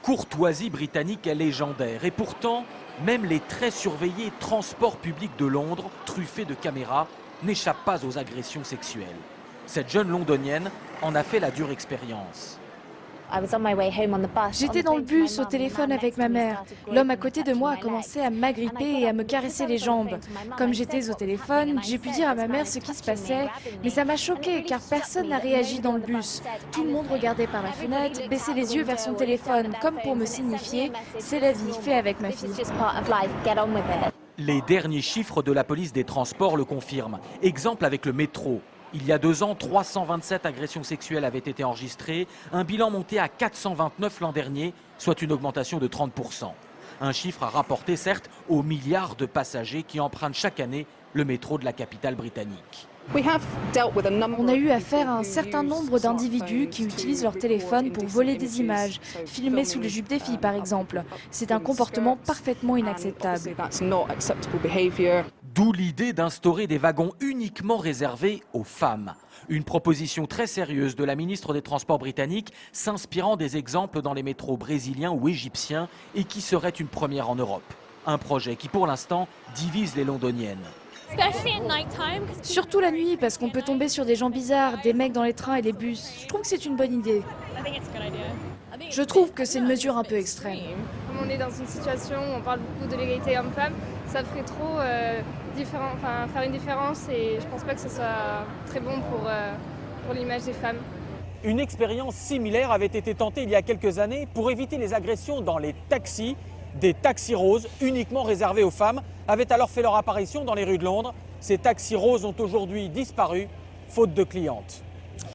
courtoisie britannique est légendaire et pourtant, même les très surveillés transports publics de Londres, truffés de caméras, n'échappent pas aux agressions sexuelles. Cette jeune londonienne en a fait la dure expérience. J'étais dans le bus au téléphone avec ma mère. L'homme à côté de moi a commencé à m'agripper et à me caresser les jambes. Comme j'étais au téléphone, j'ai pu dire à ma mère ce qui se passait, mais ça m'a choquée car personne n'a réagi dans le bus. Tout le monde regardait par la fenêtre, baissait les yeux vers son téléphone, comme pour me signifier « c'est la vie, fais avec ma fille ». Les derniers chiffres de la police des transports le confirment. Exemple avec le métro. Il y a 2 ans, 327 agressions sexuelles avaient été enregistrées, un bilan monté à 429 l'an dernier, soit une augmentation de 30%. Un chiffre à rapporter certes aux milliards de passagers qui empruntent chaque année le métro de la capitale britannique. On a eu affaire à un certain nombre d'individus qui utilisent leur téléphone pour voler des images, filmer sous les jupes des filles par exemple. C'est un comportement parfaitement inacceptable. D'où l'idée d'instaurer des wagons uniquement réservés aux femmes. Une proposition très sérieuse de la ministre des Transports britannique, s'inspirant des exemples dans les métros brésiliens ou égyptiens et qui serait une première en Europe. Un projet qui pour l'instant divise les londoniennes. Surtout la nuit parce qu'on peut tomber sur des gens bizarres, des mecs dans les trains et les bus. Je trouve que c'est une bonne idée. Je trouve que c'est une mesure un peu extrême. Comme on est dans une situation où on parle beaucoup de l'égalité homme-femme, ça ferait trop faire une différence et je pense pas que ce soit très bon pour l'image des femmes. Une expérience similaire avait été tentée il y a quelques années pour éviter les agressions dans les taxis. Des taxis roses uniquement réservés aux femmes avaient alors fait leur apparition dans les rues de Londres. Ces taxis roses ont aujourd'hui disparu, faute de clientes.